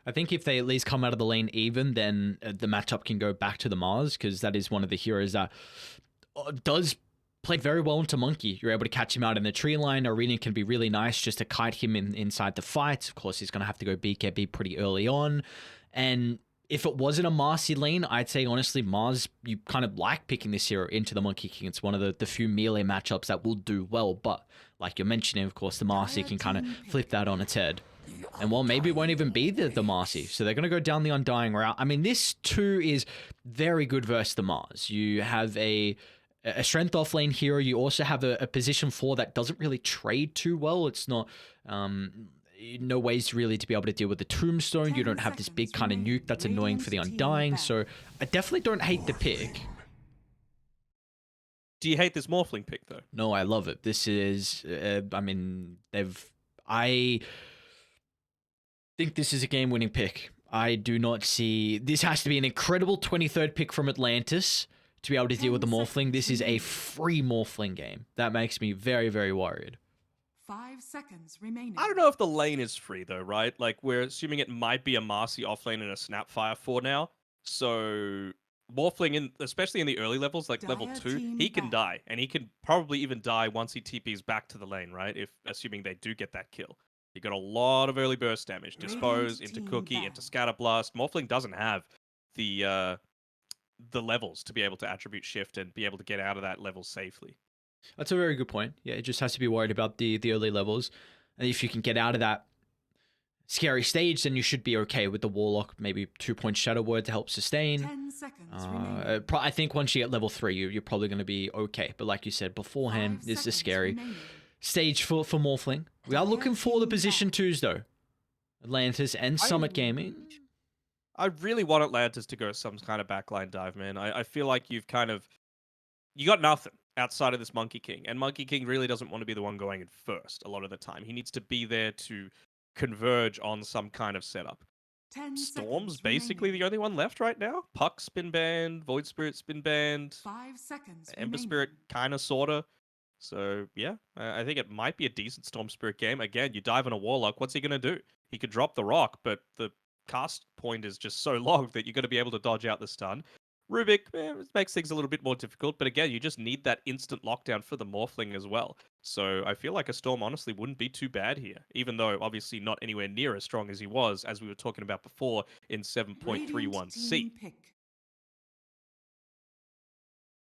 I think if they at least come out of the lane even, then the matchup can go back to the Mars, because that is one of the heroes that does play very well into Monkey. You're able to catch him out in the tree line. Arena can be really nice just to kite him inside the fight. Of course, he's going to have to go BKB pretty early on. And if it wasn't a Marcy lane, I'd say honestly, Mars, you kind of like picking this hero into the Monkey King. It's one of the few melee matchups that will do well. But like you're mentioning, of course, the Marcy can kind of flip that on its head. And well, maybe it won't even be the Marcy. So they're going to go down the Undying route. I mean, this too is very good versus the Mars. You have a strength offlane hero. You also have a position 4 that doesn't really trade too well. It's not no ways really to be able to deal with the tombstone. You don't have this big kind of nuke that's annoying for the Undying. So I definitely don't hate the pick. Do you hate this Morphling pick though? No, I love it. This is, I mean, I think this is a game-winning pick. I do not see, this has to be an incredible 23rd pick from Atlantis to be able to deal with the Morphling. This is a free Morphling game. That makes me very, very worried. 5 seconds remaining. I don't know if the lane is free though, right? Like we're assuming it might be a Marcy offlane and a Snapfire for now. So Morphling, especially in the early levels, like level 2, he can die. And he can probably even die once he TPs back to the lane, right? If assuming they do get that kill. You got a lot of early burst damage. Dispose, into Cookie, into Scatterblast. Morphling doesn't have the levels to be able to attribute shift and be able to get out of that level safely. That's a very good point. Yeah, it just has to be worried about the early levels. And if you can get out of that scary stage, then you should be okay with the Warlock. Maybe 2-point Shadow Word to help sustain. 10 seconds remaining. I think once you get level 3, you're probably going to be okay. But like you said beforehand, this is scary stage for Morphling. We are looking for the position 2s though. Atlantis and Summit Gaming. I really want Atlantis to go some kind of backline dive, man. I feel like you got nothing outside of this Monkey King. And Monkey King really doesn't want to be the one going in first a lot of the time. He needs to be there to converge on some kind of setup. Storm's basically the only one left right now. Puck's been banned, Void Spirit's been banned. 5 seconds Ember Spirit kinda sorta. So yeah, I think it might be a decent Storm Spirit game. Again, you dive on a Warlock, what's he gonna do? He could drop the rock, but the cast point is just so long that you're gonna be able to dodge out the stun. Rubik makes things a little bit more difficult, but again, you just need that instant lockdown for the Morphling as well. So I feel like a Storm honestly wouldn't be too bad here, even though obviously not anywhere near as strong as he was, as we were talking about before, in 7.31C.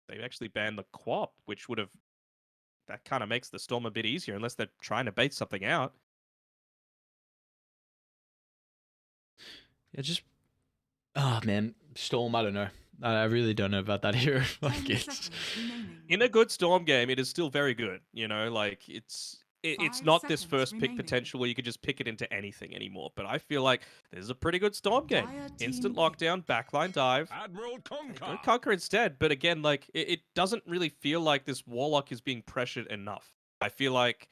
They've actually banned the Quap, which would have... That kind of makes the Storm a bit easier, unless they're trying to bait something out. Yeah, just... Oh, man. Storm, I don't know. I really don't know about that hero. Like, it's... In a good Storm game, it is still very good. You know, like, it's not this first pick potential where you could just pick it into anything anymore. But I feel like this is a pretty good Storm game. Instant lockdown, backline dive. Admiral Conquer. Conquer instead. But again, like, it doesn't really feel like this Warlock is being pressured enough. I feel like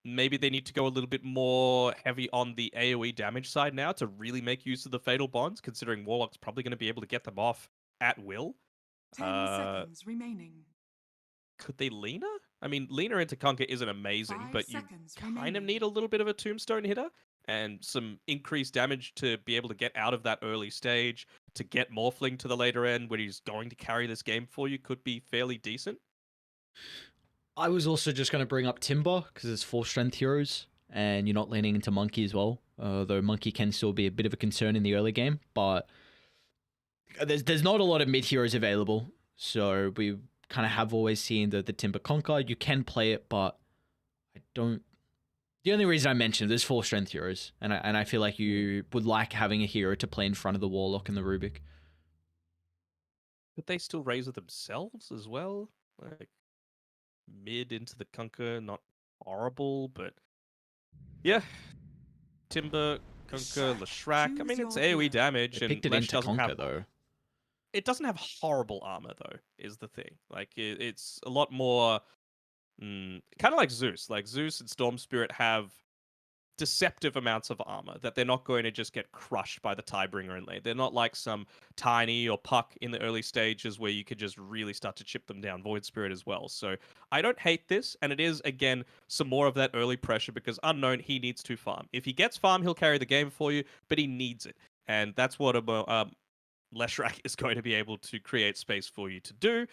maybe they need to go a little bit more heavy on the AoE damage side now to really make use of the Fatal Bonds, considering Warlock's probably going to be able to get them off at will. 10 seconds remaining. Could they Lina? I mean, Lina into Conquer isn't amazing, but you kind of need a little bit of a tombstone hitter and some increased damage to be able to get out of that early stage, to get Morphling to the later end when he's going to carry this game for you could be fairly decent. I was also just going to bring up Timber, because it's 4 strength heroes, and you're not leaning into Monkey as well, though Monkey can still be a bit of a concern in the early game, but there's not a lot of mid heroes available, so we kind of have always seen the Timber Conquer. You can play it, but I don't... The only reason I mentioned there's 4 strength heroes, and I feel like you would like having a hero to play in front of the Warlock and the Rubik. Could they still raise it themselves as well? Like, mid into the Conquer, not horrible, but yeah. Timber, Conquer, Leshrac. I mean, it's AoE damage, They and picked it Lesh into doesn't Conquer, have... though. It doesn't have horrible armor, though, is the thing. Like, it's a lot more... kind of like Zeus. Like, Zeus and Storm Spirit have deceptive amounts of armor, that they're not going to just get crushed by the Tidebringer in lane. They're not like some Tiny or Puck in the early stages where you could just really start to chip them down. Void Spirit as well. So I don't hate this, and it is, again, some more of that early pressure because Unknown, he needs to farm. If he gets farm, he'll carry the game for you, but he needs it. And that's what Leshrac is going to be able to create space for you to do.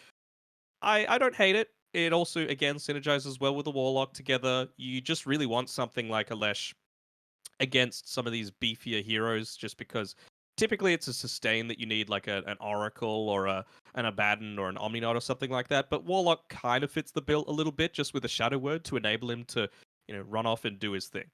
I don't hate it. It also, again, synergizes well with the Warlock together. You just really want something like a Lesh against some of these beefier heroes, just because typically it's a sustain that you need, like an Oracle or an Abaddon or an Omninaut or something like that. But Warlock kind of fits the bill a little bit, just with a Shadow Word to enable him to, run off and do his thing.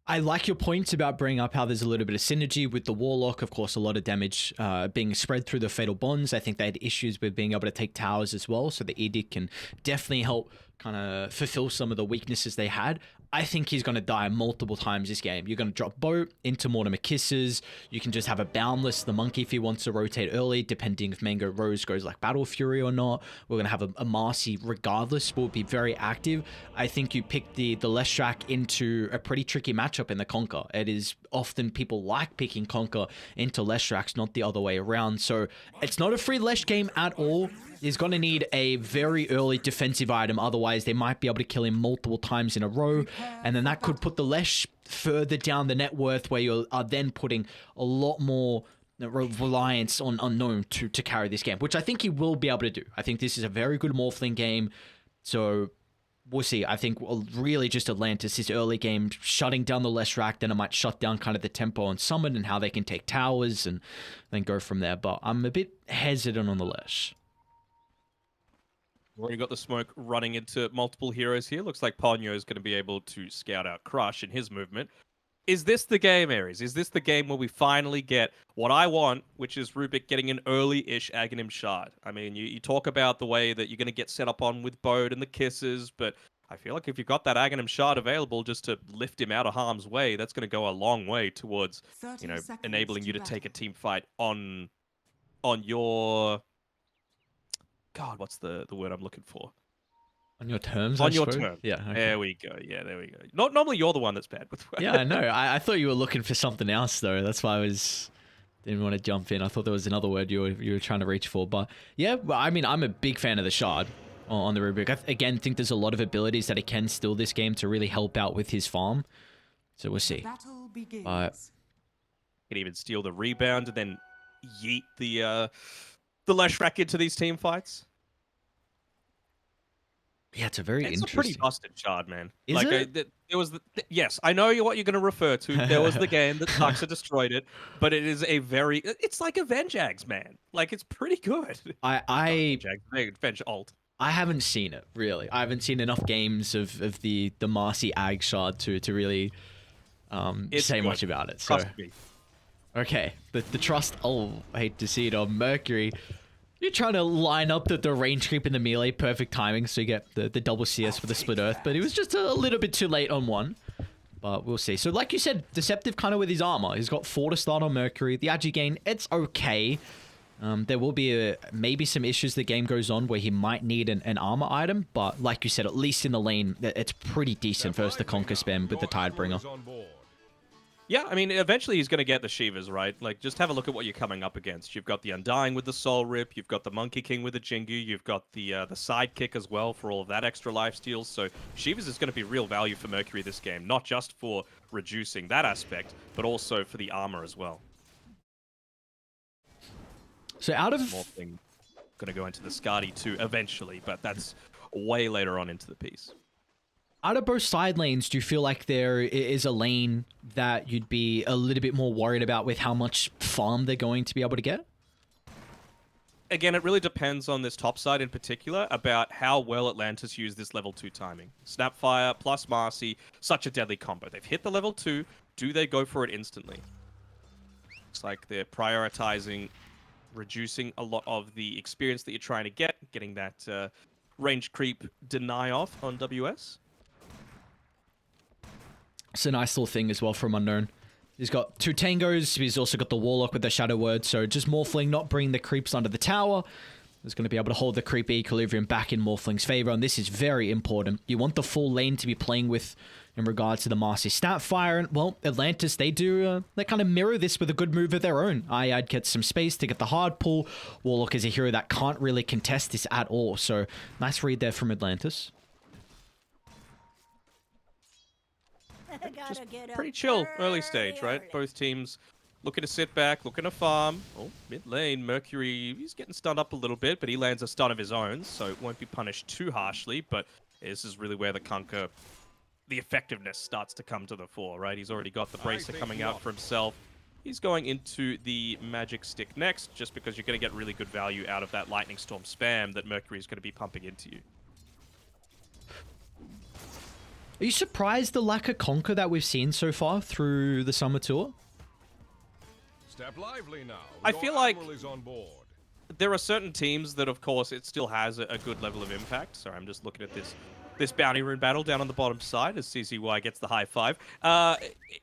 I like your points about bringing up how there's a little bit of synergy with the Warlock. Of course, a lot of damage being spread through the Fatal Bonds. I think they had issues with being able to take towers as well, so the Edict can definitely help kind of fulfill some of the weaknesses they had. I think he's going to die multiple times this game. You're going to drop Boat into Mortimer Kisses. You can just have a Boundless, the Monkey, if he wants to rotate early, depending if Mango Rose goes like Battle Fury or not. We're going to have a Marcy regardless, will be very active. I think you pick the Leshrac into a pretty tricky matchup in the Conquer. It is often people like picking Conquer into Leshracs, not the other way around. So it's not a free Lesh game at all. He's going to need a very early defensive item, otherwise they might be able to kill him multiple times in a row, and then that could put the Lesh further down the net worth, where you are then putting a lot more reliance on Unknown to carry this game, which I think he will be able to do. I think this is a very good Morphling game, so we'll see. I think really just Atlantis, this early game, shutting down the Leshrac, then it might shut down kind of the tempo and summon and how they can take towers and then go from there, but I'm a bit hesitant on the Lesh. We've already got the smoke running into multiple heroes here. Looks like Ponyo is going to be able to scout out Crush in his movement. Is this the game, Aries? Is this the game where we finally get what I want, which is Rubik getting an early-ish Aghanim Shard? I mean, you talk about the way that you're going to get set up on with Bode and the Kisses, but I feel like if you've got that Aghanim Shard available just to lift him out of harm's way, that's going to go a long way towards, enabling you to take a team fight on your... God, what's the word I'm looking for? On your terms, On your terms. Yeah. Okay. There we go. Yeah, there we go. Not normally you're the one that's bad with words. Yeah, I know. I thought you were looking for something else, though. That's why didn't want to jump in. I thought there was another word you were trying to reach for. But yeah, I mean, I'm a big fan of the Shard on the Rubik. I, again, think there's a lot of abilities that he can steal this game to really help out with his farm. So we'll see. Battle begins. Can even steal the rebound and then yeet the Leshrac into these team fights. Yeah, it's a very It's interesting. a pretty busted Shard, man. Is it? There was yes, I know what you're going to refer to. There was the game that Tuxa destroyed it, but it is it's like a Venjags, man. Like, it's pretty good. Venge alt. I haven't seen it, really. I haven't seen enough games of the Marcy Ag Shard to really say much about it. So. Trust me. Okay, the trust, I hate to see it on Mercury. You're trying to line up the range creep in the melee, perfect timing, so you get the double CS for the Split Earth, but it was just a little bit too late on one. But we'll see. So like you said, Deceptive kind of with his armor. He's got 4 to start on Mercury. The Agi gain, it's okay. There will be maybe some issues the game goes on where he might need an armor item, but like you said, at least in the lane, it's pretty decent versus the Conquer spam with the Tidebringer. Yeah, I mean, eventually he's going to get the Shivas, right? Like, just have a look at what you're coming up against. You've got the Undying with the Soul Rip, you've got the Monkey King with the Jingu, you've got the Sidekick as well for all of that extra life steals. So Shivas is going to be real value for Mercury this game, not just for reducing that aspect, but also for the armor as well. So out of... More thing going to go into the Skadi too eventually, but that's way later on into the piece. Out of both side lanes, do you feel like there is a lane that you'd be a little bit more worried about with how much farm they're going to be able to get? Again, it really depends on this top side in particular about how well Atlantis use this level 2 timing. Snapfire plus Marcy, such a deadly combo. They've hit the level 2. Do they go for it instantly? Looks like they're prioritizing reducing a lot of the experience that you're trying to get, getting that range creep deny off on WS. It's a nice little thing as well from Unknown. He's got 2 tangos. He's also got the Warlock with the Shadow Word. So just Morphling, not bringing the creeps under the tower. Is going to be able to hold the creep equilibrium back in Morphling's favor. And this is very important. You want the full lane to be playing with in regards to the Marcy stat fire. And, well, Atlantis, they kind of mirror this with a good move of their own. Ayad gets some space to get the hard pull. Warlock is a hero that can't really contest this at all. So, nice read there from Atlantis. Just pretty chill early stage, right? Both teams looking to sit back, looking to farm. Oh, mid lane, Mercury, he's getting stunned up a little bit, but he lands a stun of his own, so it won't be punished too harshly. But this is really where the Kunkka, the effectiveness starts to come to the fore, right? He's already got the bracer coming out for himself. He's going into the magic stick next, just because you're going to get really good value out of that lightning storm spam that Mercury is going to be pumping into you. Are you surprised the lack of conquer that we've seen so far through the summer tour? Step lively now. I feel like is on board. There are certain teams that, of course, it still has a good level of impact. Sorry, I'm just looking at this bounty rune battle down on the bottom side as CCY gets the high five.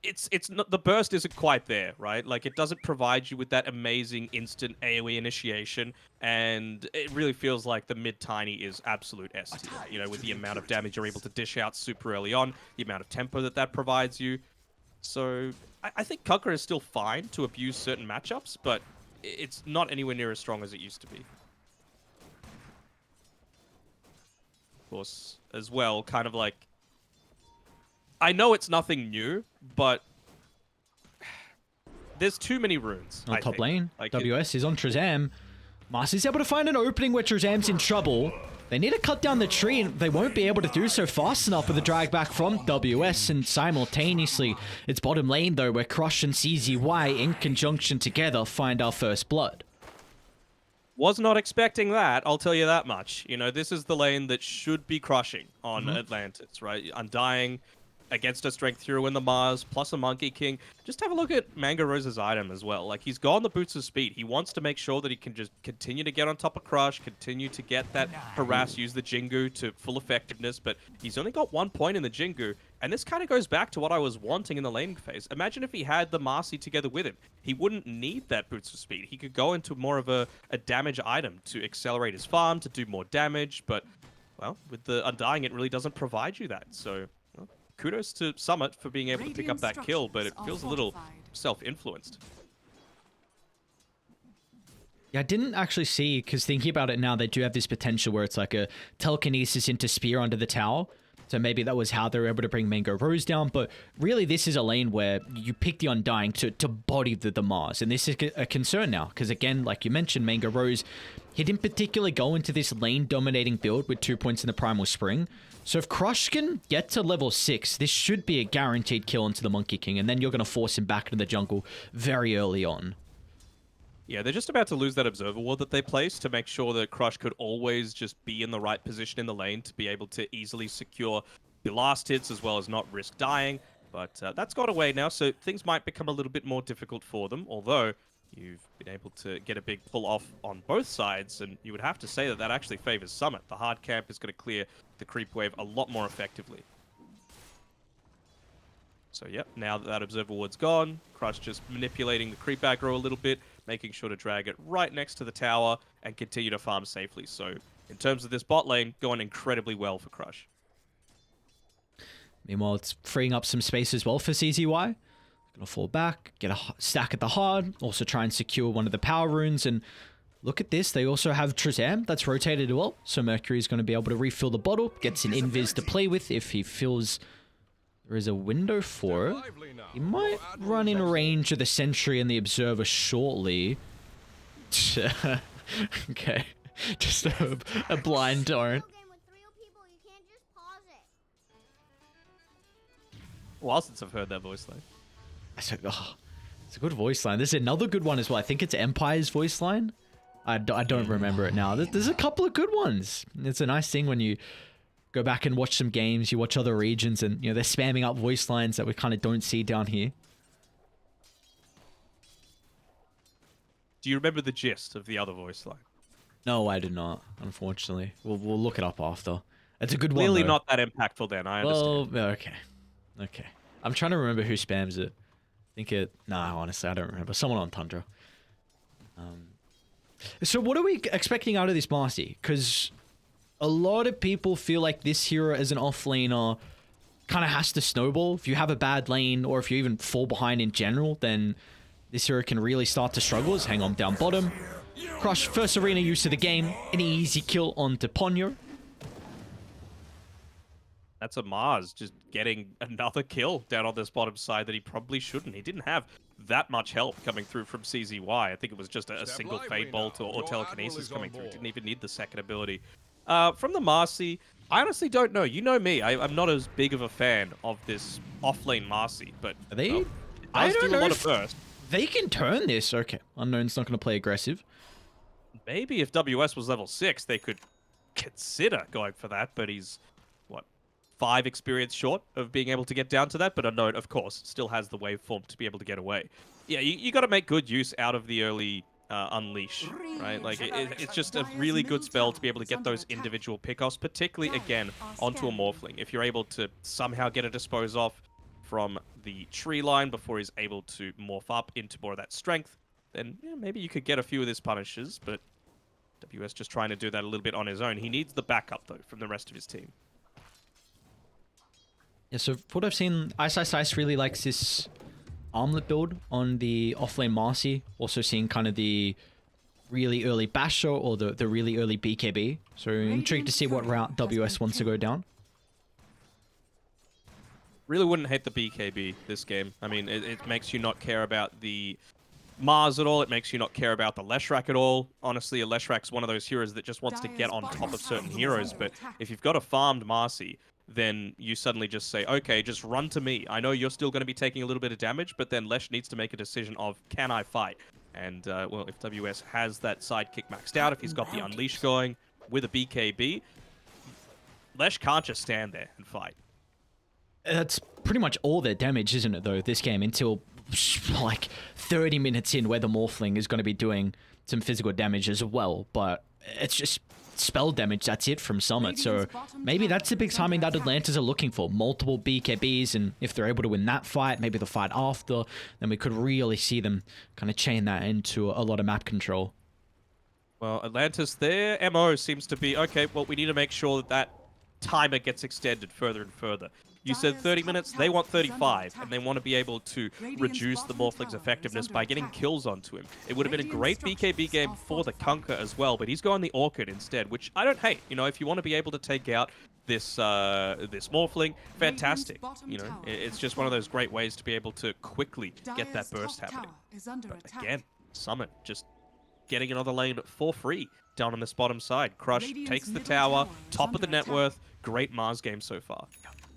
It's not, the burst isn't quite there, right? Like, it doesn't provide you with that amazing instant AoE initiation, and it really feels like the mid tiny is absolute S tier. You know, with the amount of damage you're able to dish out super early on, the amount of tempo that provides you. So I think Kunkka is still fine to abuse certain matchups, but it's not anywhere near as strong as it used to be. Of course, as well, kind of like, I know it's nothing new, but there's too many runes. On I top think. lane, Like, WS is on Trezam. Marcy's able to find an opening where Trezam's in trouble. They need to cut down the tree, and they won't be able to do so fast enough with the drag back from WS, and simultaneously, it's bottom lane though, where Crush and CZY in conjunction together find our first blood. Was not expecting that, I'll tell you that much. You know, this is the lane that should be crushing on Atlantis, right? Undying against a Strength Hero in the Mars, plus a Monkey King. Just have a look at Mango Rose's item as well. Like, he's got the boots of speed. He wants to make sure that he can just continue to get on top of Crush, continue to get that harass, use the Jingu to full effectiveness, but he's only got 1 point in the Jingu, and this kind of goes back to what I was wanting in the laning phase. Imagine if he had the Marcy together with him. He wouldn't need that boots of speed. He could go into more of a damage item to accelerate his farm, to do more damage, but, well, with the Undying, it really doesn't provide you that, so... Kudos to Summit for being able to pick up that kill, but it feels a little self-influenced. Yeah, I didn't actually see, because thinking about it now, they do have this potential where it's like a telekinesis into Spear under the tower. So maybe that was how they were able to bring Mango Rose down. But really, this is a lane where you pick the Undying to body the Mars. And this is a concern now, because again, like you mentioned, Mango Rose, he didn't particularly go into this lane-dominating build with 2 points in the Primal Spring. So if Crush can get to level 6, this should be a guaranteed kill into the Monkey King, and then you're going to force him back into the jungle very early on. Yeah, they're just about to lose that Observer Ward that they placed to make sure that Crush could always just be in the right position in the lane to be able to easily secure the last hits as well as not risk dying. But that's got away now, so things might become a little bit more difficult for them, although you've been able to get a big pull off on both sides, and you would have to say that that actually favors Summit. The hard camp is going to clear the creep wave a lot more effectively. So yep, now that Observer Ward's gone, Crush just manipulating the creep aggro a little bit, making sure to drag it right next to the tower and continue to farm safely. So in terms of this bot lane, going incredibly well for Crush. Meanwhile, it's freeing up some space as well for CZY. Gonna fall back, get a stack at the hard, also try and secure one of the power runes, and look at this, they also have Trezam that's rotated as well, so Mercury is going to be able to refill the bottle, gets an invis to play with if he feels there is a window for it. He might run in range of the Sentry and the Observer shortly. Okay, just a blind torrent. A while since I've heard that voice line. It's a good voice line. There's another good one as well. I think it's Empire's voice line. I don't remember it now. There's a couple of good ones. It's a nice thing when you go back and watch some games, you watch other regions, and they're spamming up voice lines that we kind of don't see down here. Do you remember the gist of the other voice line? No, I do not, unfortunately. We'll look it up after. It's a good one, Clearly though. not that impactful then, I understand. Well, okay. I'm trying to remember who spams it. Nah, honestly, I don't remember. Someone on Tundra. So what are we expecting out of this Marcy? Because a lot of people feel like this hero as an offlaner kind of has to snowball. If you have a bad lane or if you even fall behind in general, then this hero can really start to struggle. Hang on down bottom. Crush, first arena use of the game. An easy kill onto Ponyo. That's a Mars just getting another kill down on this bottom side that he probably shouldn't. He didn't have that much help coming through from CZY. I think it was just a single Fade Bolt or telekinesis coming through. Didn't even need the second ability. From the Marcy, I honestly don't know. You know me. I'm not as big of a fan of this offlane Marcy, but Are they? well, I it does don't do a know lot of if burst. they can turn this. Okay, Unknown's not going to play aggressive. Maybe if WS was level 6, they could consider going for that, but he's, what, 5 experience short of being able to get down to that, but Unknown, of course, still has the waveform to be able to get away. Yeah, you got to make good use out of the early Unleash, right? Like, it's just a really good spell to be able to get those individual pickoffs, particularly, again, onto a Morphling. If you're able to somehow get a dispose off from the tree line before he's able to morph up into more of that strength, then yeah, maybe you could get a few of his punishes, but WS just trying to do that a little bit on his own. He needs the backup, though, from the rest of his team. Yeah, so what I've seen, Ice really likes this armlet build on the offlane Marcy. Also seeing kind of the really early Basher or the really early BKB. So intrigued to see what route WS wants to go down. Really wouldn't hate the BKB this game. I mean, it makes you not care about the Mars at all. It makes you not care about the Leshrac at all. Honestly, a Leshrac's one of those heroes that just wants to get on top of certain heroes. But if you've got a farmed Marcy, then you suddenly just say, okay, just run to me. I know you're still going to be taking a little bit of damage, but then Lesh needs to make a decision of, can I fight? And, well, if WS has that sidekick maxed out, if he's got the Unleash going with a BKB, Lesh can't just stand there and fight. That's pretty much all their damage, isn't it, though, this game, until like 30 minutes in where the Morphling is going to be doing some physical damage as well. But it's just spell damage, that's it from Summit. So maybe that's the big timing that Atlantis are looking for. Multiple BKBs, and if they're able to win that fight, maybe the fight after, then we could really see them kind of chain that into a lot of map control. Well, Atlantis, their MO seems to be, okay, well, we need to make sure that that timer gets extended further and further. You said 30 minutes, they want 35, and they want to be able to reduce the Morphling's effectiveness by getting kills onto him. It would have been a great BKB game for the Kunkka as well, but he's going the Orchid instead, which I don't hate. You know, if you want to be able to take out this this Morphling, fantastic. You know, it's just one of those great ways to be able to quickly get that burst happening. But again, Summit just getting another lane for free down on this bottom side. Crush takes the tower, top of the net worth. Great Mars game so far.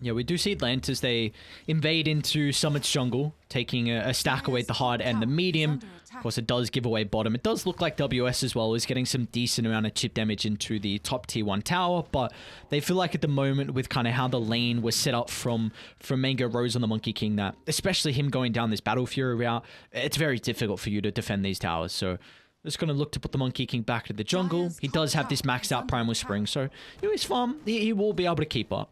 Yeah, we do see Atlantis. They invade into Summit's jungle, taking a stack away at the hard and the medium. Of course, it does give away bottom. It does look like WS as well is getting some decent amount of chip damage into the top tier 1 tower, but they feel like at the moment with kind of how the lane was set up from Mango Rose on the Monkey King, that especially him going down this Battle Fury route, it's very difficult for you to defend these towers. So just going to look to put the Monkey King back to the jungle. He does have this maxed out Primal Spring, so you know, he's fun. He will be able to keep up.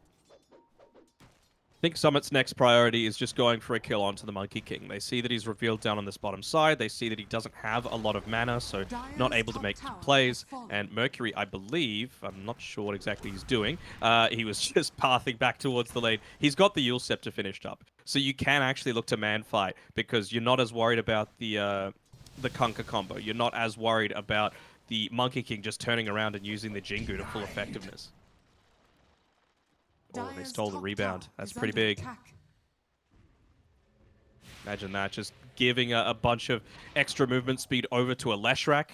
I think Summit's next priority is just going for a kill onto the Monkey King. They see that he's revealed down on this bottom side. They see that he doesn't have a lot of mana, so not able to make plays. And Mercury, I believe, I'm not sure what exactly he's doing. He was just pathing back towards the lane. He's got the Yule Scepter finished up. So you can actually look to man fight because you're not as worried about the Kunkka combo. You're not as worried about the Monkey King just turning around and using the Jingu to full effectiveness. Oh, they stole the rebound. That's pretty big. Imagine that, just giving a bunch of extra movement speed over to a Leshrac.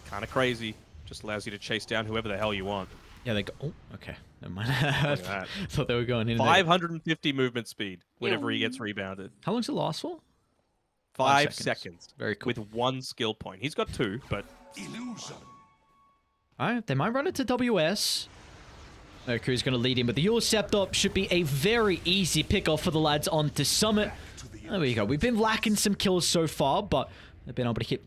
Kind of crazy. Just allows you to chase down whoever the hell you want. Yeah, they go... Oh, okay. Never mind. I thought they were going in. 550 movement speed whenever he gets rebounded. How long's it last for? 5 seconds. Very cool. With 1 skill point. He's got 2, but... Illusion. Alright, they might run it to WS. Mercury's going to lead in with the Yule Scepter. Should be a very easy pick-off for the lads onto Summit. There we go. We've been lacking some kills so far, but they've been able to hit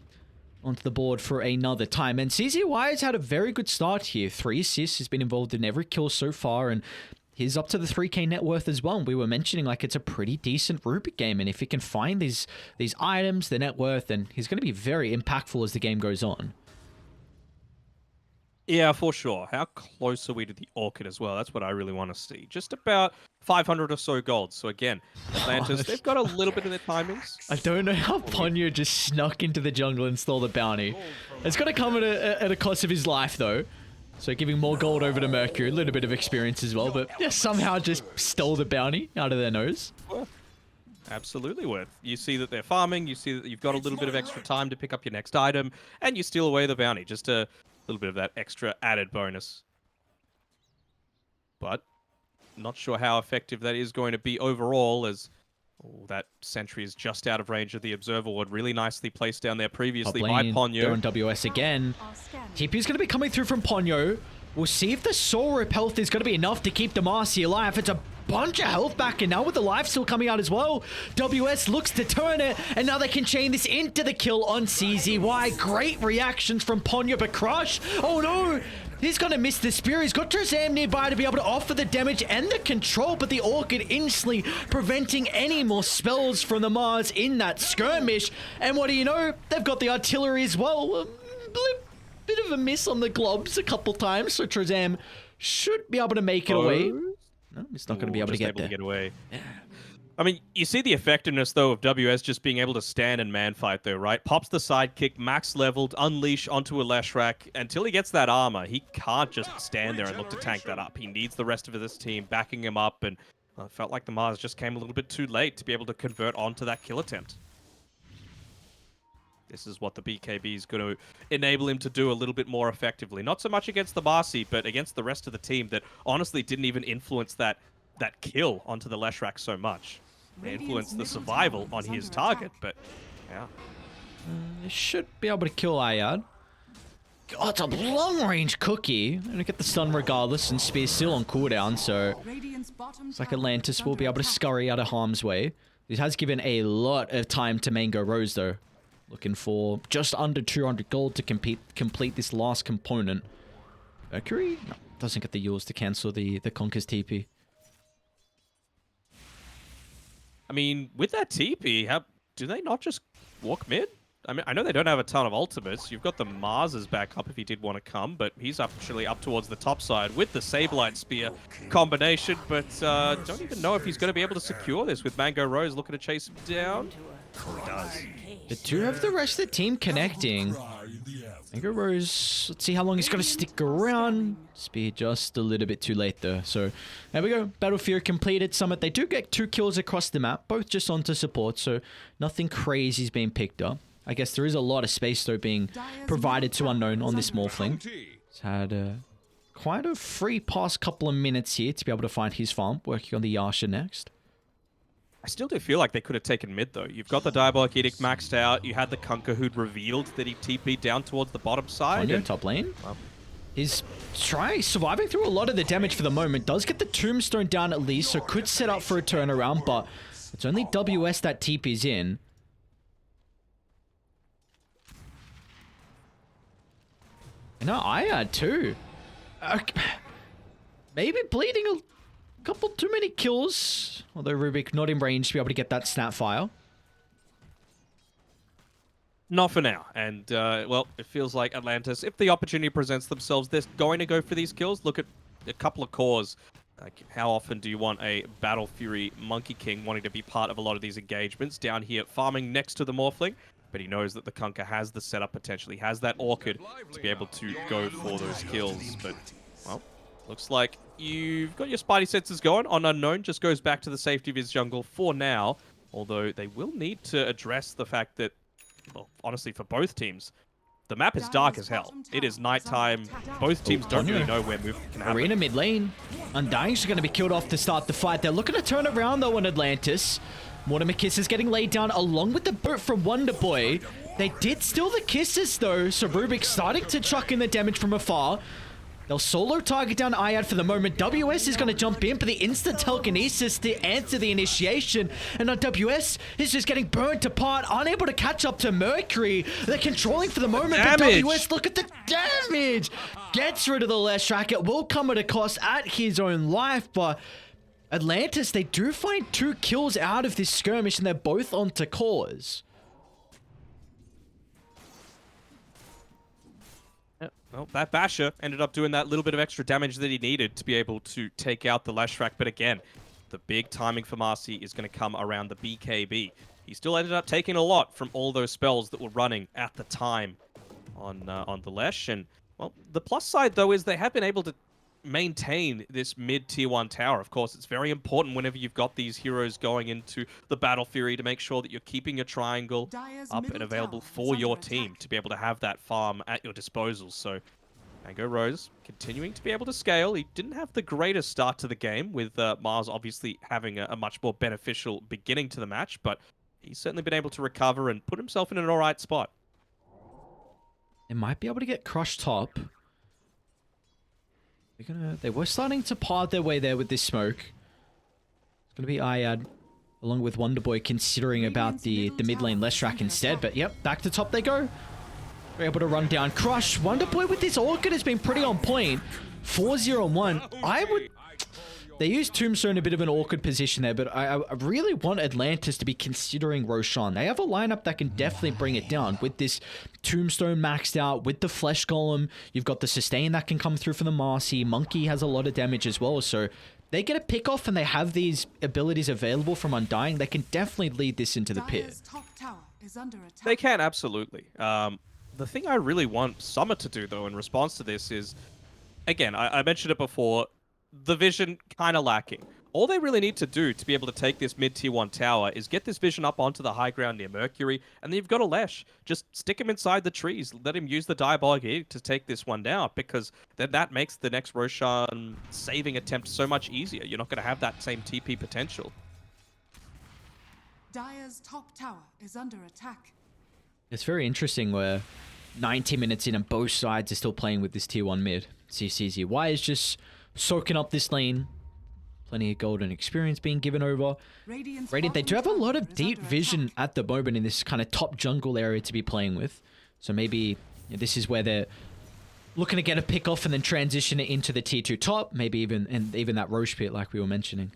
onto the board for another time. And CZY has had a very good start here. 3 assists. He's been involved in every kill so far, and he's up to the 3k net worth as well. And we were mentioning, like, it's a pretty decent Rubik game, and if he can find these items, the net worth, then he's going to be very impactful as the game goes on. Yeah, for sure. How close are we to the Orchid as well? That's what I really want to see. Just about 500 or so gold. So again, Atlantis, they've got a little bit of their timings. I don't know how Ponyo just snuck into the jungle and stole the bounty. It's going to come at a cost of his life, though. So giving more gold over to Mercury, a little bit of experience as well. But yeah, somehow just stole the bounty out of their nose. Absolutely worth. You see that they're farming, you see that you've got a little bit of extra time to pick up your next item, and you steal away the bounty. Just a little bit of that extra added bonus. But not sure how effective that is going to be overall, as that sentry is just out of range of the observer ward. Really nicely placed down there previously by Ponyo. They're on WS again. TP's going to be coming through from Ponyo. We'll see if the soul rip health is going to be enough to keep Demacia alive. It's a bunch of health back, and now with the life still coming out as well, WS looks to turn it, and now they can chain this into the kill on CZY. Great reactions from Ponyo, but Crush, oh no! He's going to miss the spear. He's got Trezam nearby to be able to offer the damage and the control, but the Orchid instantly preventing any more spells from the Mars in that skirmish. And what do you know? They've got the artillery as well. Bit of a miss on the globs a couple times, so Trezam should be able to make it away. No, he's not going to be able to get there. To get away. Yeah. I mean, you see the effectiveness, though, of WS just being able to stand and man fight, though, right? Pops the sidekick, max leveled, unleash onto a Leshrac. Until he gets that armor, he can't just stand there and look to tank that up. He needs the rest of this team backing him up, and it felt like the Mars just came a little bit too late to be able to convert onto that kill attempt. This is what the BKB is going to enable him to do a little bit more effectively. Not so much against the Marcy, but against the rest of the team that honestly didn't even influence that kill onto the Leshrac so much. They influenced the survival on his target, but yeah. They should be able to kill Ayad. Oh, it's a long-range cookie. They're gonna get the stun regardless, and Spear's still on cooldown, so it's like Atlantis will be able to scurry out of harm's way. This has given a lot of time to Mango Rose, though. Looking for just under 200 gold to complete this last component. Mercury? No, doesn't get the Yules to cancel the Conker's TP. I mean, with that TP, do they not just walk mid? I mean, I know they don't have a ton of ultimates. You've got the Mars's back up if he did want to come, but he's actually up towards the top side with the Sableye Spear combination, but don't even know if he's going to be able to secure this with Mango Rose looking to chase him down. Oh, he does. They do have the rest of the team connecting. Mango Rose, let's see how long he's going to stick around. Spear just a little bit too late though. So there we go. Battlefield completed. Summit. They do get 2 kills across the map, both just onto support. So nothing crazy is being picked up. I guess there is a lot of space though being provided to Unknown on this Morphling. He's had quite a free past couple of minutes here to be able to find his farm. Working on the Yasha next. I still do feel like they could have taken mid, though. You've got the Diabolic Edict maxed out. You had the Kunkka who'd revealed that he TP'd down towards the bottom side. Ponyo, top lane. He's surviving through a lot of the damage for the moment. Does get the Tombstone down at least, so could set up for a turnaround, but it's only WS that TP's in. No, Ayad too. Maybe bleeding a couple too many kills. Although Rubik not in range to be able to get that Snapfire. Not for now. And, well, it feels like Atlantis, if the opportunity presents themselves, they're going to go for these kills. Look at a couple of cores. Like, how often do you want a Battle Fury Monkey King wanting to be part of a lot of these engagements? Down here, farming next to the Morphling. But he knows that the Kunkka has the setup potentially, has that Orchid to be able to go for those kills. But, well, looks like you've got your Spidey senses going on Unknown. Just goes back to the safety of his jungle for now. Although they will need to address the fact that, well, honestly, for both teams, the map is dark as hell. It is nighttime. Both teams don't really know where movement can happen. Arena mid lane. Undying's going to be killed off to start the fight. They're looking to turn around, though, on Atlantis. Mortimer Kiss is getting laid down along with the boot from Wonder Boy. They did steal the kisses, though, so Rubik starting to chuck in the damage from afar. They'll solo target down Ayad for the moment. WS is going to jump in for the instant telekinesis to answer the initiation. And now WS is just getting burnt apart, unable to catch up to Mercury. They're controlling for the moment, but WS, look at the damage! Gets rid of the Leshrac. It will come at a cost at his own life, but Atlantis, they do find 2 kills out of this skirmish, and they're both onto cores. Yep. Well, that Basher ended up doing that little bit of extra damage that he needed to be able to take out the Leshrac. But again, the big timing for Marcy is going to come around the BKB. He still ended up taking a lot from all those spells that were running at the time on the Lesh. And, well, the plus side, though, is they have been able to maintain this mid-tier 1 tower. Of course, it's very important whenever you've got these heroes going into the Battle Fury to make sure that you're keeping your triangle Dire's up middle and available tower for is your under team attack. to be able to have that farm at your disposal. So Mango Rose continuing to be able to scale. He didn't have the greatest start to the game, with Mars obviously having a much more beneficial beginning to the match, but he's certainly been able to recover and put himself in an alright spot. They might be able to get Crush top. They were starting to part their way there with this smoke. It's gonna be Iad along with Wonderboy considering about the mid lane Leshrac instead. But yep, back to top they go. They're able to run down Crush. Wonderboy with this Orchid has been pretty on point. 4-0-1. They used Tombstone in a bit of an awkward position there, but I really want Atlantis to be considering Roshan. They have a lineup that can definitely bring it down with this Tombstone maxed out, with the Flesh Golem. You've got the sustain that can come through from the Marcy. Monkey has a lot of damage as well, so they get a pick off and they have these abilities available from Undying. They can definitely lead this into the pit. Dire's top tower is under attack. They can, absolutely. The thing I really want Summer to do, though, in response to this is, again, I mentioned it before, the vision kind of lacking. All they really need to do to be able to take this mid-tier 1 tower is get this vision up onto the high ground near Mercury, and then you've got a Lesh. Just stick him inside the trees. Let him use the Diabolic Edict to take this one down, because then that makes the next Roshan saving attempt so much easier. You're not going to have that same TP potential. Dire's top tower is under attack. It's very interesting where 90 minutes in and both sides are still playing with this tier 1 mid. CCZY is just soaking up this lane. Plenty of golden experience being given over. Radiant, They do have a lot of deep vision at the moment in this kind of top jungle area to be playing with. So maybe this is where they're looking to get a pick off and then transition it into the tier 2 top. Maybe even that Roche pit like we were mentioning.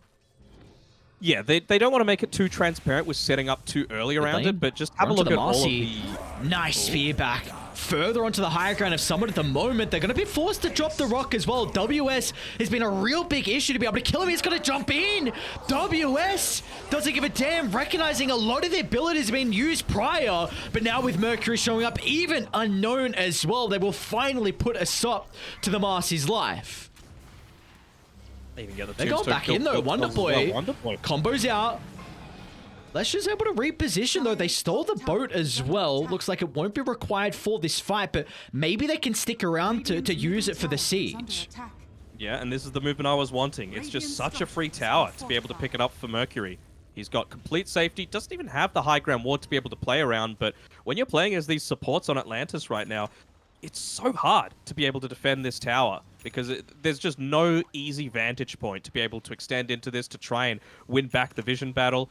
Yeah, they don't want to make it too transparent with setting up too early around it, but just have a look at all of the... Nice spear back. Further onto the higher ground of someone at the moment. They're going to be forced to drop the rock as well. WS has been a real big issue to be able to kill him. He's going to jump in. WS doesn't give a damn, recognizing a lot of the abilities have been used prior. But now with Mercury showing up, even unknown as well, they will finally put a stop to the Marcy's life. They go back in though. Wonderboy combos out. Lesh able to reposition though. They stole the boat as well. Looks like it won't be required for this fight, but maybe they can stick around to use it for the siege. Yeah, and this is the movement I was wanting. It's just such a free tower to be able to pick it up for Mercury. He's got complete safety, doesn't even have the high ground ward to be able to play around, but when you're playing as these supports on Atlantis right now, it's so hard to be able to defend this tower because there's just no easy vantage point to be able to extend into this to try and win back the vision battle.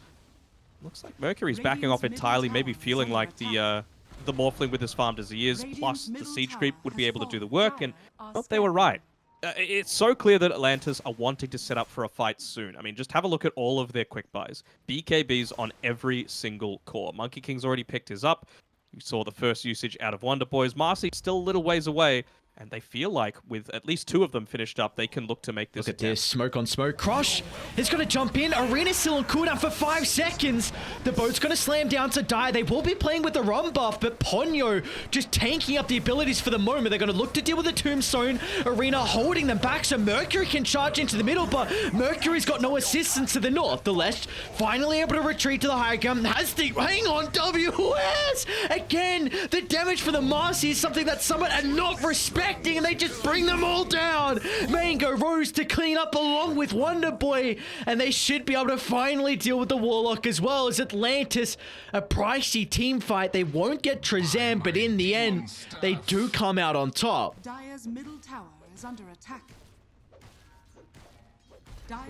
Looks like Mercury's backing off entirely, maybe feeling like the Morphling with as farmed as he is, plus the siege creep would be able to do the work, and well, they were right. It's so clear that Atlantis are wanting to set up for a fight soon. I mean, just have a look at all of their quick buys. BKBs on every single core. Monkey King's already picked his up. You saw the first usage out of Wonderboy's. Marcy's still a little ways away, and they feel like with at least 2 of them finished up, they can look to make this Look at this, smoke on smoke. Crush is going to jump in. Arena's still on cooldown for 5 seconds. The boat's going to slam down to die. They will be playing with the run buff, but Ponyo just tanking up the abilities for the moment. They're going to look to deal with the Tombstone. Arena holding them back so Mercury can charge into the middle, but Mercury's got no assistance to the north. The Lesh finally able to retreat to the high ground. Has the... Hang on, WS! Again, the damage for the Marcy is something that someone are not respecting, and they just bring them all down. Mango Rose to clean up along with Wonderboy, and they should be able to finally deal with the Warlock as well as Atlantis. A pricey team fight. They won't get Trezam, but in the end, they do come out on top. Dire's middle tower is under attack.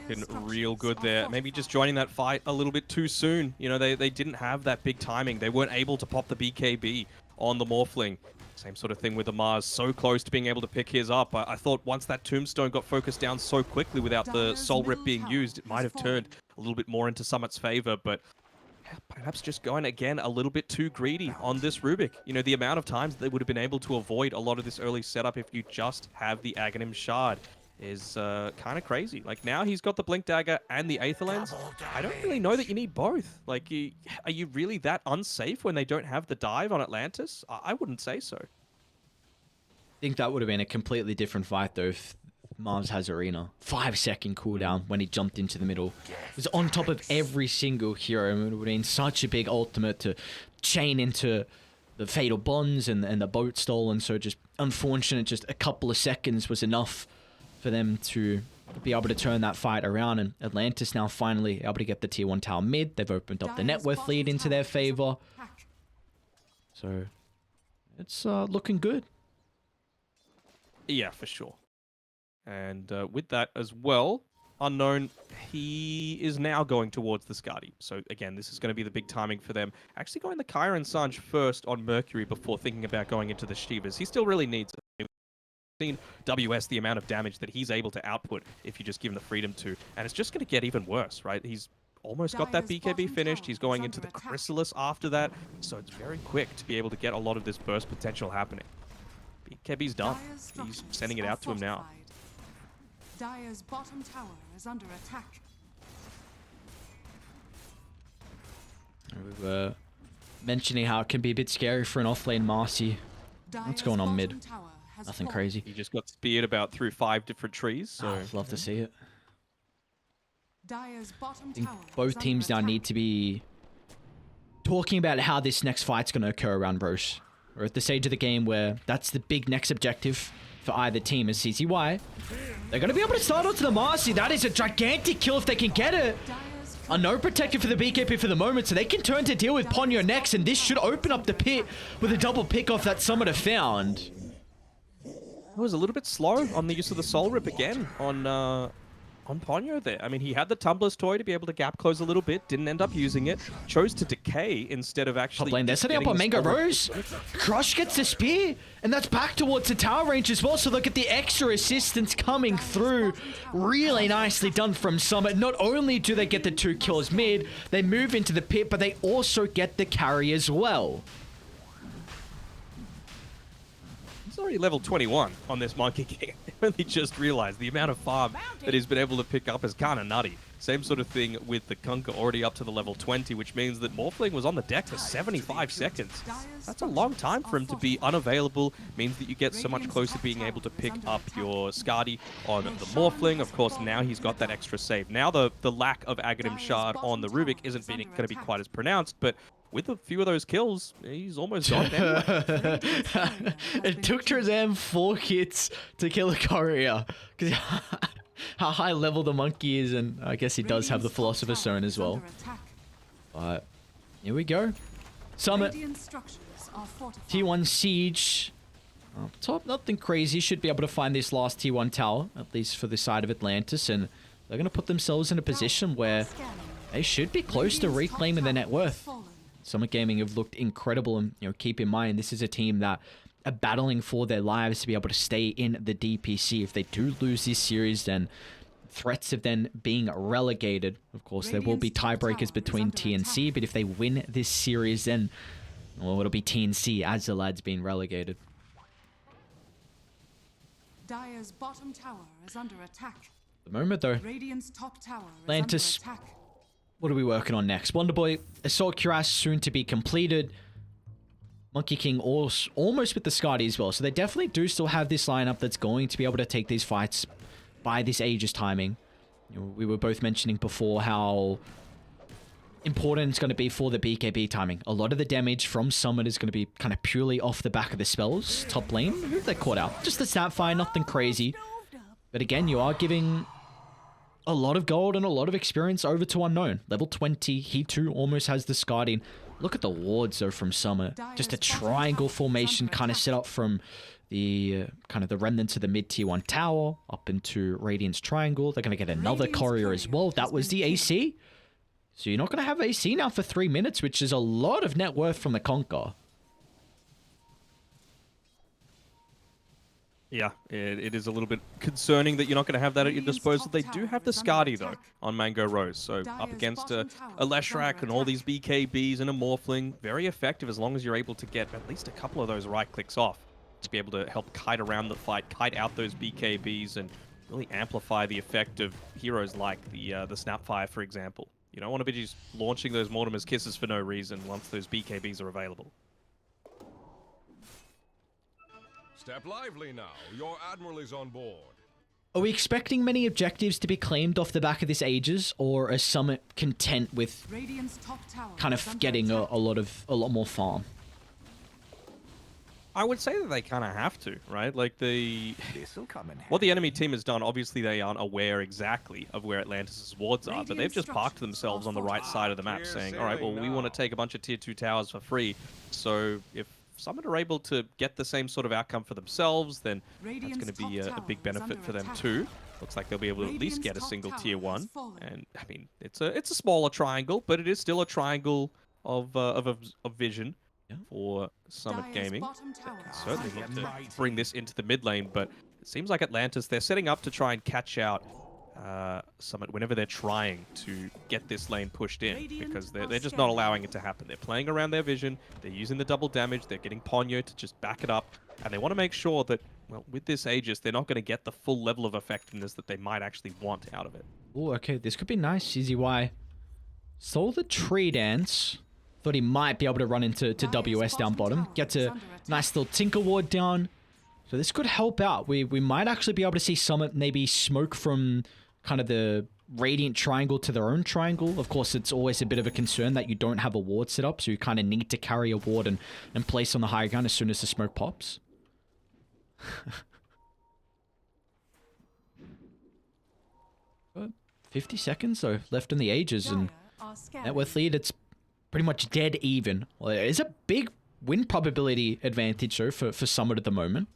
Been real good there. Maybe just joining that fight a little bit too soon. You know, they didn't have that big timing. They weren't able to pop the BKB on the Morphling. Same sort of thing with the Mars, so close to being able to pick his up. I thought once that Tombstone got focused down so quickly without the Soul Rip being used, it might have turned a little bit more into Summit's favor, but perhaps just going again a little bit too greedy on this Rubik. You know, the amount of times they would have been able to avoid a lot of this early setup if you just have the Aghanim Shard is kind of crazy. Like, now he's got the Blink Dagger and the Aether Lens. I don't really know that you need both. Like, are you really that unsafe when they don't have the dive on Atlantis? I wouldn't say so. I think that would have been a completely different fight though if Mars has Arena. 5-second cooldown when he jumped into the middle. It was on top of every single hero. It would have been such a big ultimate to chain into the Fatal Bonds and the boat stolen. So just unfortunate, just a couple of seconds was enough for them to be able to turn that fight around. And Atlantis now finally able to get the tier 1 tower mid. They've opened up the net worth lead into their favor. So it's looking good. Yeah, for sure. And with that as well, Unknown, he is now going towards the Skadi. So again, this is going to be the big timing for them. Actually going the Kyra and Sanj first on Mercury before thinking about going into the Shivas. He still really needs it. We've seen WS, the amount of damage that he's able to output if you just give him the freedom to. And it's just going to get even worse, right? He's almost got that BKB finished. He's going into the Chrysalis after that. So it's very quick to be able to get a lot of this burst potential happening. BKB's done. He's sending it out to him now. Dire's bottom tower is under attack. We were mentioning how it can be a bit scary for an offlane Marcy. What's going on mid? Nothing crazy. He just got speared about through 5 different trees. So I'd love to see it. Dire's bottom I think tower both teams now need to be talking about how this next fight's going to occur around Roche. We're at the stage of the game where that's the big next objective for either team is CCY. They're going to be able to start onto the Marcy. That is a gigantic kill if they can get it. A no protector for the BKP for the moment, so they can turn to deal with Ponyo next, and this should open up the pit with a double pick off that Summoner found. It was a little bit slow on the use of the Soul Rip again on Ponyo there. I mean, he had the Tumbler's Toy to be able to gap close a little bit, didn't end up using it, chose to decay instead of actually... Top lane, they're setting up on Mango Rose. Crush gets the spear, and that's back towards the tower range as well, so look at the extra assistance coming through. Really nicely done from Summit. Not only do they get the 2 kills mid, they move into the pit, but they also get the carry as well. He's already level 21 on this Monkey King. I only just realized the amount of farm that he's been able to pick up is kind of nutty. Same sort of thing with the Kunkka, already up to the level 20, which means that Morphling was on the deck for 75 seconds. That's a long time for him to be unavailable. Means that you get so much closer to being able to pick up your Skadi on the Morphling. Of course, now he's got that extra save. Now the lack of Aghanim Shard on the Rubik isn't going to be quite as pronounced, but with a few of those kills, he's almost gone anyway. It took Trezam 4 hits to kill a courier. Because how high level the monkey is, and I guess he does have the Philosopher's Stone as well. But here we go. Summit. T1 Siege. Up top, nothing crazy. Should be able to find this last T1 tower, at least for the side of Atlantis, and they're going to put themselves in a position where they should be close to reclaiming their net worth. Summit Gaming have looked incredible, and keep in mind this is a team that are battling for their lives to be able to stay in the DPC. If they do lose this series, then threats of then being relegated. Of course, there will be tiebreakers between T and C, but if they win this series, then well, it'll be T and C as the lads being relegated. Dire's bottom tower is under attack. The moment though, Radiant's top tower Atlantis. is under attack. What are we working on next? Wonderboy, Assault Cuirass soon to be completed. Monkey King almost with the Skadi as well. So they definitely do still have this lineup that's going to be able to take these fights by this Aegis timing. We were both mentioning before how important it's going to be for the BKB timing. A lot of the damage from Summit is going to be kind of purely off the back of the spells. Top lane, who they caught out? Just the Sapphire, nothing crazy. But again, you are giving a lot of gold and a lot of experience over to Unknown. Level 20, he too almost has the Skadi. Look at the wards though from Summit. Just a triangle formation kind of set up from the kind of the remnants of the mid tier 1 tower up into Radiant's triangle. They're going to get another courier as well. That was the AC. So you're not going to have AC now for 3 minutes, which is a lot of net worth from the Conquer. Yeah, it is a little bit concerning that you're not going to have that at your Radiant's disposal. top They do tower have the is under Skadi, though, attack. on Mango Rose. So up Dire's against bottom tower a is Leshrac under and all these attack. BKBs and a Morphling. Very effective as long as you're able to get at least a couple of those right clicks off to be able to help kite around the fight, kite out those BKBs, and really amplify the effect of heroes like the Snapfire, for example. You don't want to be just launching those Mortimer's Kisses for no reason once those BKBs are available. Step lively now. Your admiral is on board. Are we expecting many objectives to be claimed off the back of this Aegis, or are Summit content with Radiant's top tower kind is of under getting a attack. lot more farm? I would say that they kind of have to, right? Like This'll come in handy. what the enemy team has done, obviously they aren't aware exactly of where Atlantis' wards are, but they've Radiant just parked structures themselves are on the right side of the map, Clear saying, all right, well, sailing we want now. to take a bunch of tier 2 towers for free. So if Summit are able to get the same sort of outcome for themselves, then that's Radiant's going to be top a tower big is benefit under for them attack. too. Looks like they'll be able to at least Radiant's get a top single tower tier has 1. fallen. And I mean, it's a smaller triangle, but it is still a triangle of vision Yeah. for Summit Dire's Gaming. bottom tower is Certainly under look attack. to bring this into the mid lane, but it seems like Atlantis, they're setting up to try and catch out Summit whenever they're trying to get this lane pushed in, Radiant because are they're just not scanning. allowing it to happen. They're playing around their vision, they're using the double damage, they're getting Ponyo to just back it up, and they want to make sure that, well, with this Aegis, they're not going to get the full level of effectiveness that they might actually want out of it. Oh, okay, this could be nice. CZY saw the tree dance. Thought he might be able to run into WS down bottom. Gets a nice little Tinker Ward down. So this could help out. We might actually be able to see Summit maybe smoke from kind of the Radiant triangle to their own triangle. Of course, it's always a bit of a concern that you don't have a ward set up, so you kind of need to carry a ward and place on the high ground as soon as the smoke pops. 50 seconds though left in the Ages, and Dire are scanning. net worth lead, it's pretty much dead even. Well, it is a big win probability advantage though for Summit at the moment.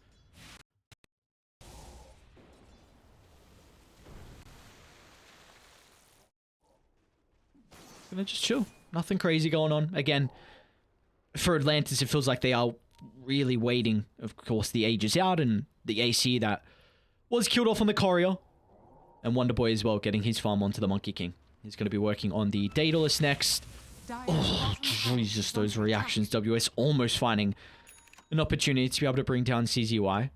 Gonna just chill. Nothing crazy going on. Again, for Atlantis, it feels like they are really waiting. Of course, the Aegis out and the AC that was killed off on the Courier. And Wonderboy as well, getting his farm onto the Monkey King. He's going to be working on the Daedalus next. Dire's Oh, bottom tower Jesus, is those under reactions. WS almost finding an opportunity to be able to bring down CZY.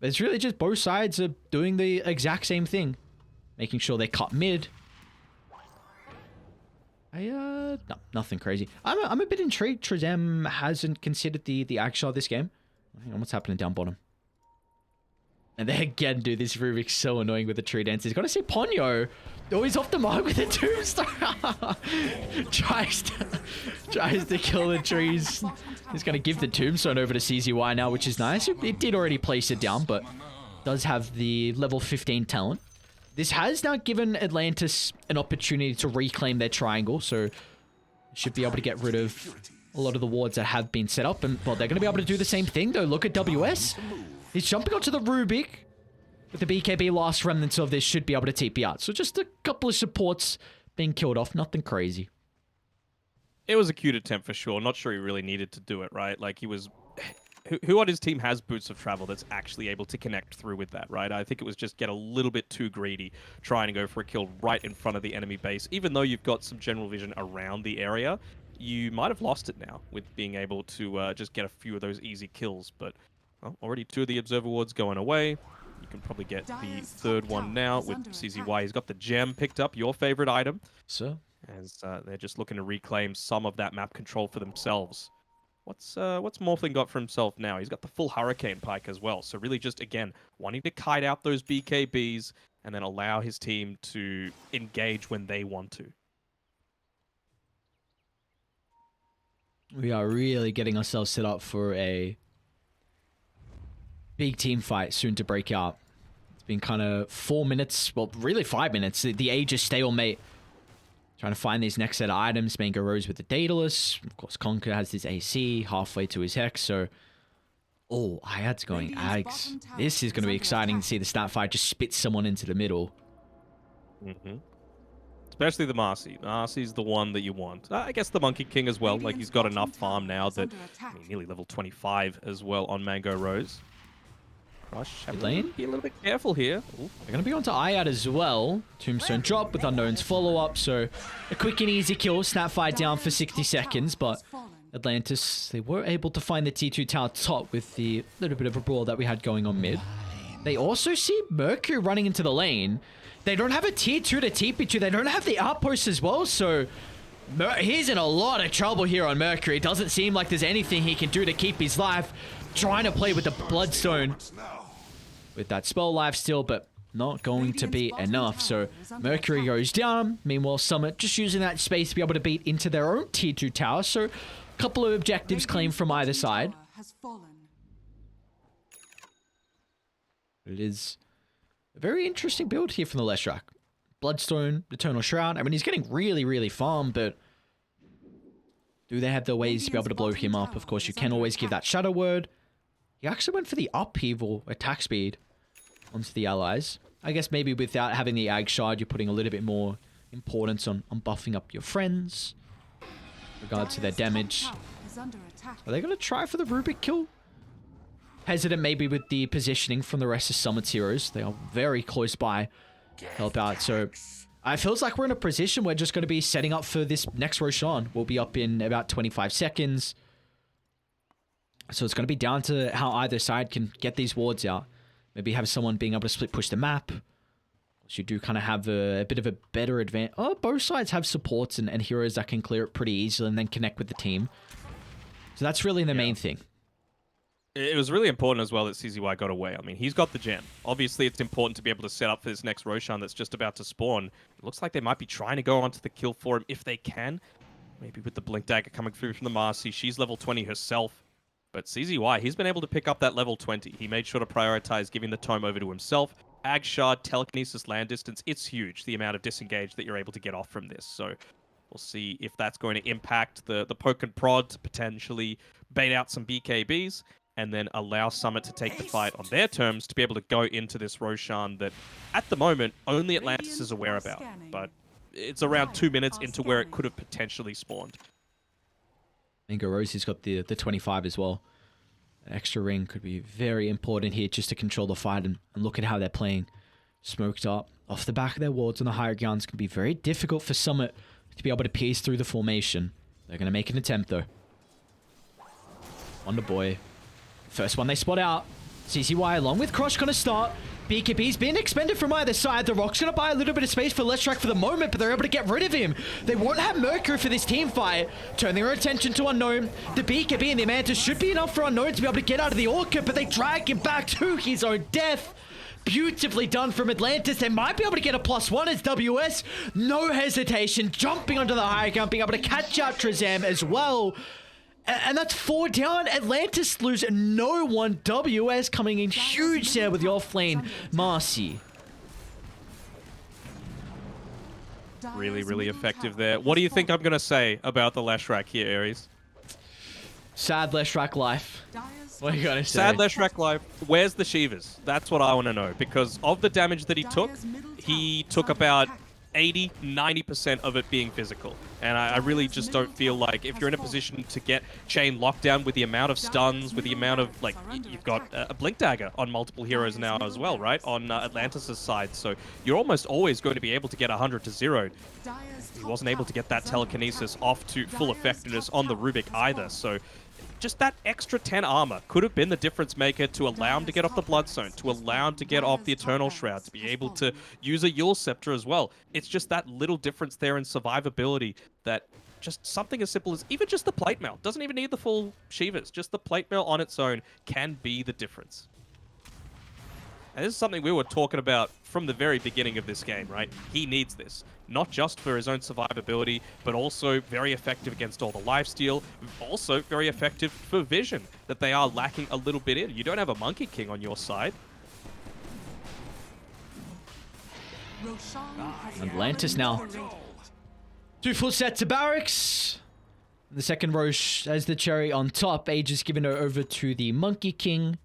But it's really just both sides are doing the exact same thing. Making sure they cut mid. No, nothing crazy. I'm a bit intrigued. Trezem hasn't considered the Akshar this game. Hang on, what's happening down bottom? And then again, dude, this Rubik's so annoying with the tree dance. He's got to say Ponyo. Oh, he's off the mark with the tombstone. tries to kill the trees. He's going to give the tombstone over to CZY now, which is nice. It did already place it down, but does have the level 15 talent. This has now given Atlantis an opportunity to reclaim their triangle, so should be able to get rid of a lot of the wards that have been set up. And, well, they're going to be able to do the same thing, though. Look at WS. He's jumping onto the Rubik. With the BKB last remnants of this should be able to TP out. So just a couple of supports being killed off. Nothing crazy. It was a cute attempt for sure. Not sure he really needed to do it, right? Like he was... Who on his team has boots of travel that's actually able to connect through with that, right? I think it was just get a little bit too greedy trying to go for a kill right in front of the enemy base. Even though you've got some general vision around the area, you might have lost it now with being able to just get a few of those easy kills. But well, already 2 of the Observer Wards going away. You can probably get the Dire's third top one tower now is with under CZY. attack. He's got the gem picked up, your favorite item. So, As they're just looking to reclaim some of that map control for themselves. What's Morphling got for himself now? He's got the full Hurricane Pike as well. So really just, again, wanting to kite out those BKBs and then allow his team to engage when they want to. we are really getting ourselves set up for a big team fight soon to break out. It's been kind of 4 minutes, well, really 5 minutes. The Aegis stalemate. Trying to find these next set of items. Mango Rose with the Daedalus. Of course, Conquer has his AC halfway to his Hex, so... Oh, Ayad's going Radiant's Ags. bottom tower This is going to be is under exciting to attack. see the stat fight just spit someone into the middle. Especially the Marcy. Marcy's the one that you want. I guess the Monkey King as well. Like, Radiant's he's got bottom enough farm tower now is that... under I attack. mean, nearly level 25 as well on Mango Rose. Crush. Elaine? Be a little bit careful here. Ooh. They're going to be onto Ayat as well. Tombstone drop with Unknown's follow-up, so a quick and easy kill. Snapfire down for 60 seconds, but Atlantis, they were able to find the T2 tower top with the little bit of a brawl that we had going on mid. They also see Mercury running into the lane. They don't have a tier 2 to TP to. They don't have the outpost as well, so he's in a lot of trouble here on Mercury. It doesn't seem like there's anything he can do to keep his life. Trying to play with the Bloodstone with that spell life still, but not going to be enough. So Mercury goes down. Meanwhile, Summit just using that space to be able to beat into their own tier 2 tower. So a couple of objectives claimed from either side. It is a very interesting build here from the Leshrac. Bloodstone, Eternal Shroud. I mean, he's getting really, really farmed, but do they have the ways to be able to blow him up? Of course, you can always give that Shadow Word. He actually went for the upheaval attack speed onto the allies. I guess maybe without having the Ag Shard, you're putting a little bit more importance on buffing up your friends in regards to their damage. Are they going to try for the Rubik kill? Hesitant maybe with the positioning from the rest of Summit's heroes. They are very close by to help out. So it feels like we're in a position we're just going to be setting up for this next Roshan. We'll be up in about 25 seconds. So it's going to be down to how either side can get these wards out. Maybe have someone being able to split push the map. So you do kind of have a bit of a better advantage. Oh, both sides have supports and heroes that can clear it pretty easily and then connect with the team. So that's really the main thing. It was really important as well that CZY got away. I mean, he's got the gem. Obviously, it's important to be able to set up for this next Roshan that's just about to spawn. It looks like they might be trying to go onto the kill for him if they can. Maybe with the Blink Dagger coming through from the Marcy. She's level 20 herself. But CZY, he's been able to pick up that level 20. He made sure to prioritize giving the tome over to himself. Ag Shard, Telekinesis, Land Distance. It's huge, the amount of disengage that you're able to get off from this. So we'll see if that's going to impact the poke and prod to potentially bait out some BKBs and then allow Summit to take the fight on their terms to be able to go into this Roshan that, at the moment, only Atlantis is aware about. But it's around 2 minutes into where it could have potentially spawned. I think Rosie's got the 25 as well. An extra ring could be very important here just to control the fight and look at how they're playing. Smoked up off the back of their wards on the higher grounds can be very difficult for Summit to be able to pierce through the formation. They're going to make an attempt though. Wonder Boy. First one they spot out. CCY along with Crush going to start. BKB's being expended from either side. The Rock's going to buy a little bit of space for Leshrac for the moment, but they're able to get rid of him. They won't have Mercury for this team fight. Turning their attention to Unknown. The BKB and the Mantis should be enough for Unknown to be able to get out of the Orchid, but they drag him back to his own death. Beautifully done from Atlantis. They might be able to get a +1 as WS. No hesitation. Jumping onto the high ground, being able to catch out Trezam as well. And that's 4 down. Atlantis lose no one. WS coming in huge there with the offlane Marcy. Really, really effective there. What do you think I'm going to say about the Leshrac here, Ares? Sad Leshrac life. What are you going to say? Sad Leshrac life. Where's the Shivas? That's what I want to know. Because of the damage that he took about 80-90% of it being physical. And I really just don't feel like if you're in a position to get chain lockdown with the amount of stuns, with the amount of, like, you've got a Blink Dagger on multiple heroes now as well, right? On Atlantis' side. So you're almost always going to be able to get 100 to 0. He wasn't able to get that telekinesis off to full effectiveness on the Rubik either. So just that extra 10 armor could have been the difference maker to allow him to get off the Bloodstone, to allow him to get off the Eternal Shroud, to be able to use a Yule Scepter as well. It's just that little difference there in survivability that just something as simple as even just the plate mail, doesn't even need the full Shivas, just the plate mail on its own can be the difference. And this is something we were talking about from the very beginning of this game, right? He needs this. Not just for his own survivability, but also very effective against all the lifesteal. Also very effective for vision, that they are lacking a little bit in. You don't have a Monkey King on your side. Atlantis now. 2 full sets of barracks. The second Roche as the cherry on top. Age is given over to the Monkey King.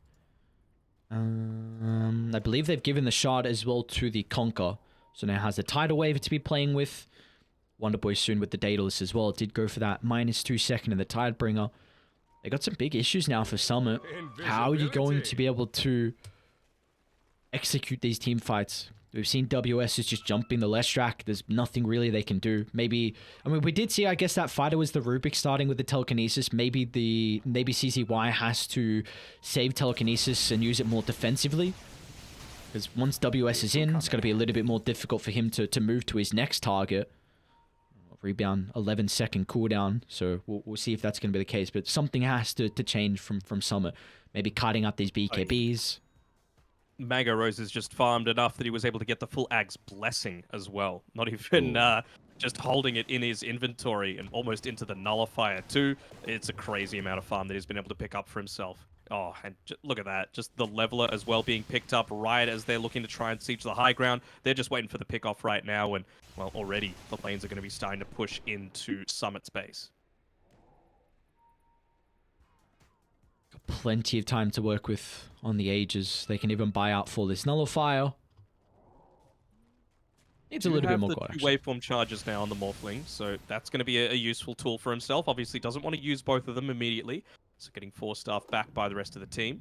I believe they've given the shard as well to the Conquer. So now has the Tidal Wave to be playing with. Wonder Boy soon with the Daedalus as well. It did go for that -2 second in the Tidebringer. They got some big issues now for Summit. How are you going to be able to execute these team fights. We've seen WS is just jumping the left track. There's nothing really they can do. Maybe, I mean, we did see, I guess, that fighter was the Rubik starting with the telekinesis. Maybe CCY has to save telekinesis and use it more defensively. Because once WS is in, it's going to be a little bit more difficult for him to move to his next target. Rebound, 11-second cooldown. So we'll see if that's going to be the case. But something has to change from Summit. Maybe cutting up these BKBs. Mango Rose has just farmed enough that he was able to get the full Ag's Blessing as well. Not even just holding it in his inventory and almost into the Nullifier too. It's a crazy amount of farm that he's been able to pick up for himself. Oh, and look at that. Just the Leveler as well being picked up right as they're looking to try and siege the high ground. They're just waiting for the pick-off right now, and, well, already the lanes are going to be starting to push into Summit space. Plenty of time to work with on the Ages. They can even buy out for this Nullifier. It's a little bit more God, actually. Waveform charges now on the Morphling, so that's going to be a useful tool for himself. Obviously doesn't want to use both of them immediately, so getting 4 staff back by the rest of the team.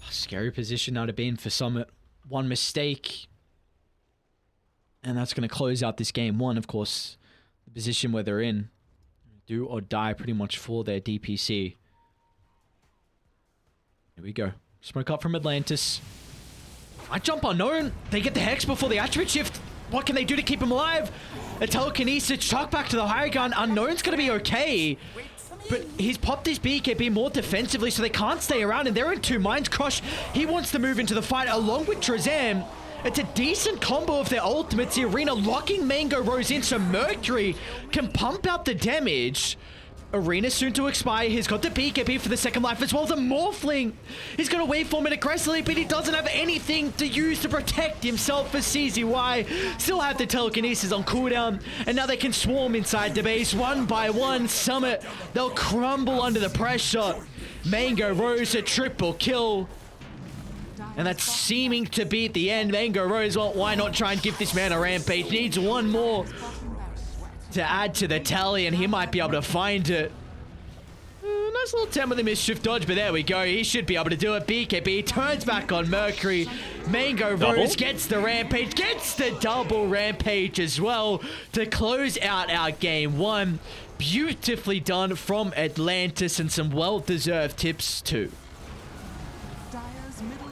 Scary position now to be in for Summit. One mistake, and that's going to close out this game one. Of course, the position where they're in, do or die pretty much for their DPC. Here we go. Smoke up from Atlantis. I jump unknown. They get the Hex before the attribute shift. What can they do to keep him alive? A telekinesis, chuck back to the higher gun. Unknown's going to be okay. But he's popped his BKB more defensively, so they can't stay around, and they're in 2 minds. Crush, he wants to move into the fight along with Trezam. It's a decent combo of their ultimates. The Arena locking Mango Rose in, so Mercury can pump out the damage. Arena soon to expire. He's got the BKB for the second life as well. The Morphling, he's going to waveform it aggressively, but he doesn't have anything to use to protect himself for CZY. Still have the telekinesis on cooldown, and now they can swarm inside the base. 1 by 1, Summit, they'll crumble under the pressure. Mango Rose, a triple kill. And that's seeming to be at the end. Mango Rose, well, why not try and give this man a rampage? Needs one more to add to the tally, and he might be able to find it. Nice little 10 with a mischief dodge, but there we go. He should be able to do it. BKB turns back on Mercury. Mango Rose gets the rampage, gets the double rampage as well to close out our game one. Beautifully done from Atlantis, and some well-deserved tips too.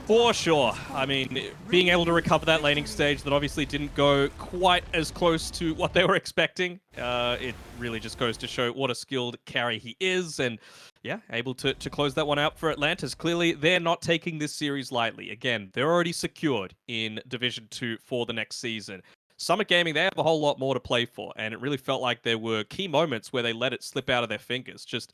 For sure. I mean, being able to recover that laning stage that obviously didn't go quite as close to what they were expecting, it really just goes to show what a skilled carry he is, and yeah, able to close that one out for Atlantis. Clearly, they're not taking this series lightly. Again, they're already secured in Division 2 for the next season. Summit Gaming, they have a whole lot more to play for, and it really felt like there were key moments where they let it slip out of their fingers. Just,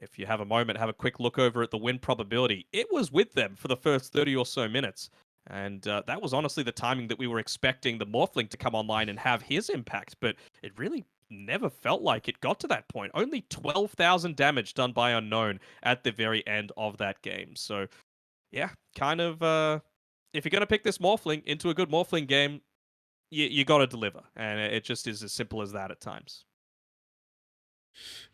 if you have a moment, have a quick look over at the win probability. It was with them for the first 30 or so minutes. And that was honestly the timing that we were expecting the Morphling to come online and have his impact. But it really never felt like it got to that point. Only 12,000 damage done by Unknown at the very end of that game. So, yeah, kind of, if you're going to pick this Morphling into a good Morphling game, you got to deliver. And it just is as simple as that at times.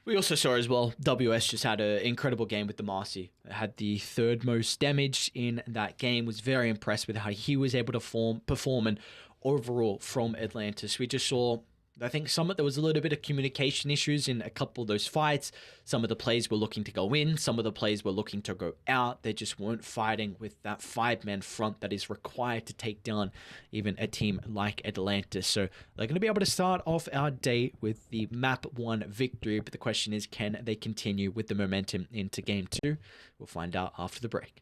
We also saw as well, WS just had an incredible game with the Marcy. Had the 3rd most damage in that game. Was very impressed with how he was able to perform, and overall from Atlantis. We just saw, I think, there was a little bit of communication issues in a couple of those fights. Some of the plays were looking to go in. Some of the plays were looking to go out. They just weren't fighting with that 5-man front that is required to take down even a team like Atlantis. So they're going to be able to start off our day with the map 1 victory. But the question is, can they continue with the momentum into game 2? We'll find out after the break.